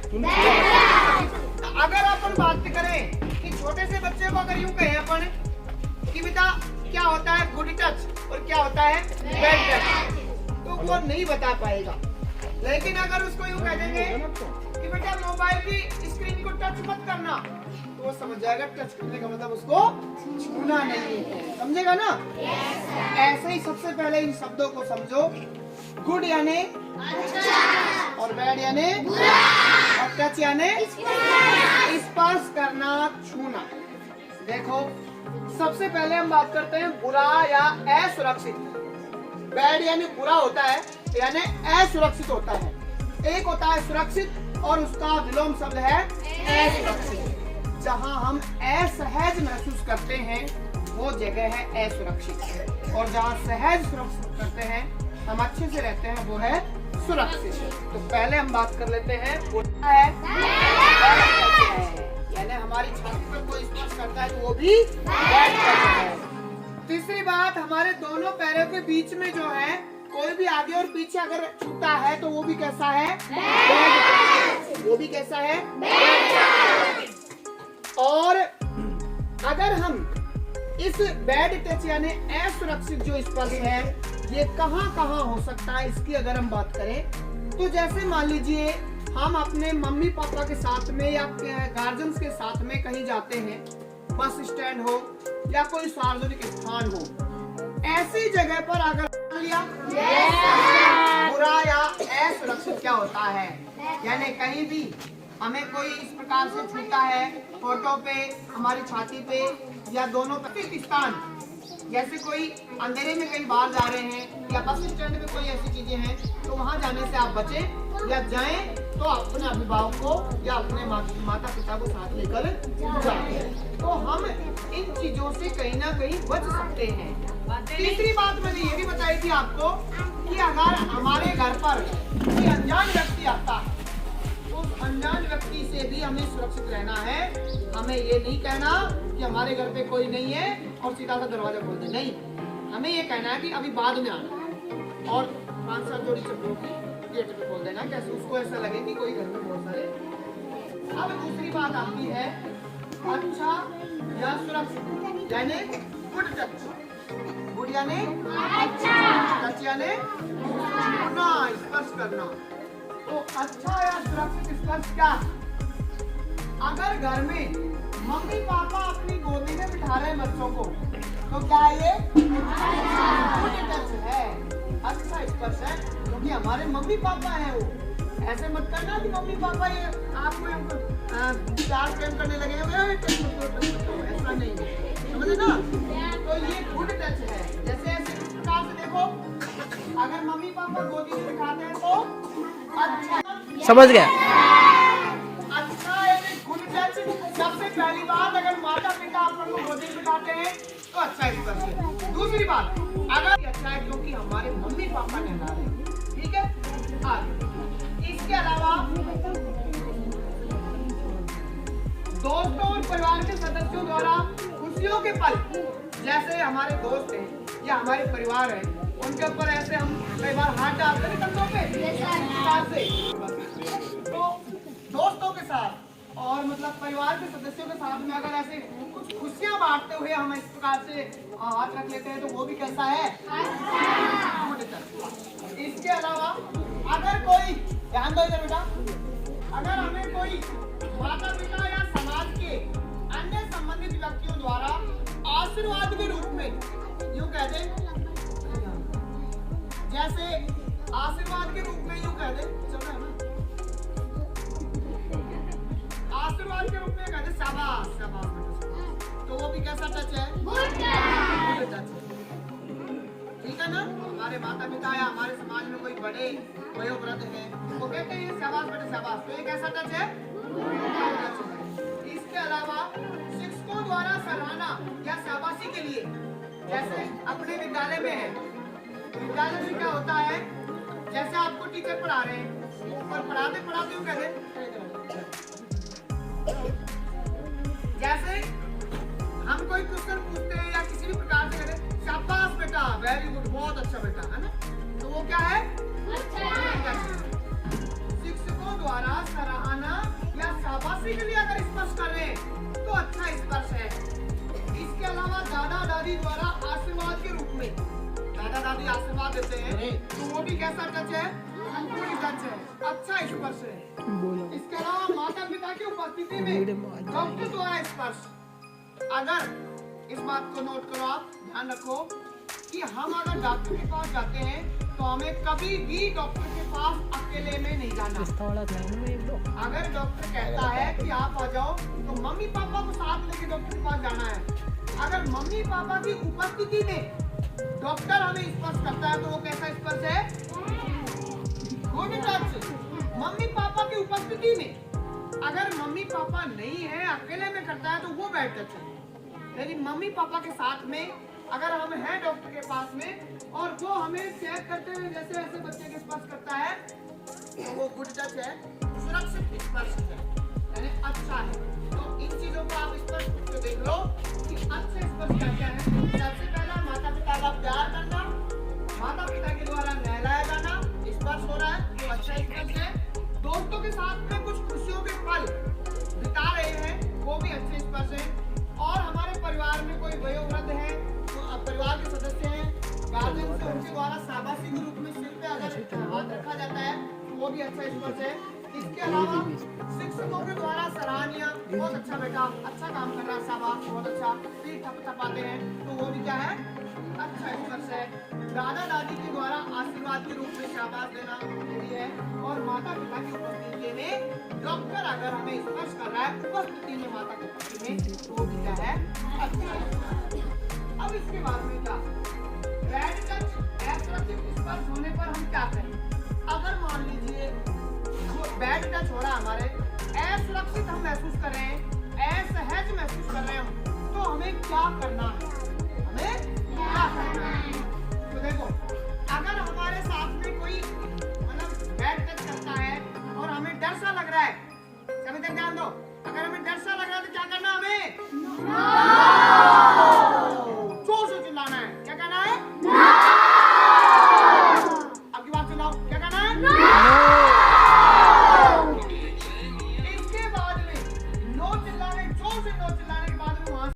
अगर अपन बात करें कि छोटे से बच्चे को अगर यूं कहें अपन कि बेटा क्या होता है गुड टच और क्या होता है बैड टच, तो वो नहीं बता पाएगा। लेकिन अगर उसको यूं कह देंगे कि बेटा मोबाइल की स्क्रीन को टच मत करना, तो वो समझ जाएगा टच करने का मतलब उसको छूना नहीं है, समझेगा ना। ऐसे ही सबसे पहले इन शब्दों को समझो। गुड यानी अच्छा और बैड यानी बुरा और टच यानी स्पर्श करना, छूना। देखो सबसे पहले हम बात करते हैं बुरा या असुरक्षित। बैड यानी बुरा होता है यानी असुरक्षित होता है। एक होता है सुरक्षित और उसका विलोम शब्द है असुरक्षित। जहां हम असहज महसूस करते हैं वो जगह है असुरक्षित, और जहां सहज सुरक्षित करते हैं, हम अच्छे से रहते हैं, वो है सुरक्षित। तो पहले हम बात कर लेते हैं बुरा है यानी हमारी छाती पर कोई स्पर्श करता है तो वो भी बैड टच है। तीसरी बात, हमारे दोनों पैरों के बीच में जो है कोई भी आगे और पीछे अगर छूता है तो वो भी कैसा है बैड टच, वो भी कैसा है बैड टच। और अगर हम इस बैड टच यानी असुरक्षित जो स्पर्श है ये कहाँ कहाँ हो सकता है, इसकी अगर हम बात करें तो जैसे मान लीजिए हम अपने मम्मी पापा के साथ में या गार्जियंस के साथ में कहीं जाते हैं, बस स्टैंड हो या कोई सार्वजनिक स्थान हो, ऐसी जगह पर अगर लिया बुरा या असुरक्षित क्या होता है, यानी कहीं भी हमें कोई इस प्रकार से छूता है, फोटो पे, हमारी छाती पे या दोनों पे स्थान, जैसे कोई अंधेरे में कहीं बाहर जा रहे हैं या बस स्टैंड में कोई ऐसी चीजें हैं, तो वहां जाने से आप बचें, या जाएं तो अपने अभिभावक को या अपने माता पिता को साथ लेकर जाएं। तो हम इन चीजों से कहीं ना कहीं बच सकते हैं। तीसरी बात मैंने ये भी बताई थी आपको कि अगर हमारे घर पर कोई अनजान व्यक्ति आता है, उस अनजान व्यक्ति से भी हमें सुरक्षित रहना है। हमें ये नहीं कहना कि हमारे घर पे कोई नहीं है और सीधा सा दरवाजा खोल दे, नहीं, हमें ये कहना है कि अभी बाद में आना और 5-7 जोड़ी चप्पलों की गेट पे खोल देना, कैसे उसको ऐसा लगे कि कोई घर में बहुत सारे। अब दूसरी बात आती है अच्छा या सुरक्षित यानी गुड टच। गुड यानी अच्छा, टच यानी छूना, स्पर्श करना। तो अच्छा या सुरक्षित स्पर्श क्या? अगर घर में मम्मी पापा अपनी गोदी में बिठा रहे हैं बच्चों को, तो क्या ये गुड टच है, अच्छा स्पर्श है, क्योंकि हमारे मम्मी पापा हैं। वो ऐसे मत करना कि मम्मी पापा ये आपको प्यार प्रेम करने लगे हुए, ऐसा नहीं, समझे ना। तो ये गुड टच है। जैसे ऐसे प्रकार से देखो, अगर मम्मी पापा गोदी में बिठाते हैं तो अच्छा, समझ गया। अच्छा यानी गुड टच। सबसे पहली बात, अगर माता पिता आप लोगों को गोदी में बिठाते हैं तो अच्छा स्पर्श है। दूसरी बात, अगर अच्छा है क्योंकि हमारे मम्मी पापा ने ला रहे, ठीक है। इसके अलावा दोस्तों और परिवार के सदस्यों द्वारा खुशियों के पल, जैसे हमारे दोस्त हैं या हमारे परिवार है, उनके ऊपर ऐसे हम कई बार हाथ डालते हैं कंधों पे से, तो दोस्तों के साथ और मतलब परिवार के सदस्यों के साथ में अगर ऐसे कुछ खुशियां बांटते हुए हम इस प्रकार से हाथ रख लेते हैं तो वो भी कैसा है। इसके अलावा अगर कोई, ध्यान दो इधर बेटा, अगर हमें कोई माता पिता या समाज के अन्य संबंधित व्यक्तियों द्वारा आशीर्वाद के रूप में यूं कह दे, जैसे आशीर्वाद के रूप में यूं कह दे, चल रहा है ना, आशीर्वाद के रूप में कह दे शाबाश शाबाश, तो वो भी कैसा टच है, गुड टच, ठीक है ना। हमारे माता पिता या हमारे समाज में कोई बड़े वयोवृद्ध है, वो कहते हैं शाबाश बेटे शाबाश, तो ये कैसा टच है, गुड टच है। इसके अलावा शिक्षकों द्वारा सराहना या शाबाशी के लिए, जैसे अपने विद्यालय में है, विद्यालय में क्या होता है, जैसे आपको टीचर पढ़ा रहे हैं और पढ़ाते पढ़ाते वो कहते जैसे हम कोई क्वेश्चन पूछते हैं या किसी भी प्रकार से कहते शाबाश बेटा, वेरी गुड, बहुत अच्छा बेटा, है ना, तो वो क्या है, अच्छा। शिक्षकों द्वारा सराहना क्लासिकली अगर स्पर्श कर रहे हैं तो अच्छा स्पर्श है। इसके अलावा दादा दादी द्वारा आशीर्वाद के रूप में दादा दादी आशीर्वाद देते हैं तो वो भी कैसा टच है? अंगूठी टच है, अच्छा स्पर्श है। इसके अलावा माता पिता की उपस्थिति में डॉक्टर द्वारा स्पर्श। अगर इस बात को नोट करो, आप ध्यान रखो कि हम अगर डॉक्टर के पास जाते हैं तो हमें कभी भी डॉक्टर के पास अकेले में नहीं जाना। अगर डॉक्टर कहता है कि आप आ जाओ तो मम्मी पापा को साथ लेके डॉक्टर के पास जाना है। अगर मम्मी पापा की उपस्थिति में डॉक्टर हमें स्पर्श करता है तो वो कैसा स्पर्श है? Good touch. मम्मी पापा की उपस्थिति में अगर मम्मी पापा नहीं है, अकेले में करता है तो वो बैड टच है। लेकिन मम्मी पापा के साथ में अगर हम हैं डॉक्टर के पास में और वो हमें चेक करते हुए जैसे ऐसे बच्चे के स्पर्श करता है तो वो गुड टच है, सुरक्षित स्पर्श है, यानी अच्छा है। तो इन चीजों को आप स्पर्श करके देख लो कि अच्छे स्पर्श क्या क्या है। सबसे पहला माता पिता का प्यार करना, माता पिता के द्वारा नहलाया जाना स्पर्श हो रहा है तो अच्छा स्पर्श है। दोस्तों के साथ में कुछ खुशियों के पल बिता रहे हैं वो भी अच्छे स्पर्श है। और हमारे परिवार में कोई वयोवृद्ध है तो परिवार के सदस्य हैं, गार्जियन से उनके द्वारा शाबाशी के रूप में सिर पे अगर हाथ रखा जाता है तो वो भी अच्छा स्पर्श है। इसके अलावा शिक्षकों के द्वारा सराहनीय, बहुत अच्छा बेटा, अच्छा काम कर रहा है, शाबाश, बहुत अच्छा, पीठ थपथपाते हैं तो वो भी क्या है? अच्छा स्पर्श है। दादा दादी के द्वारा आशीर्वाद के रूप में शाबाश देना भी है। और माता पिता की उपस्थिति में डॉक्टर अगर हमें स्पर्श कर रहा है उपस्थिति में माता की उपस्थिति में तो वो भी क्या है? अच्छा। अब इसके बाद में क्या? बैड टच, असुरक्षित स्पर्श होने पर हम क्या करें? अगर मान लीजिए जो बैड टच हो रहा है हमारे, असुरक्षित हम महसूस कर रहे हैं, असहज महसूस कर रहे हैं तो हमें क्या करना है?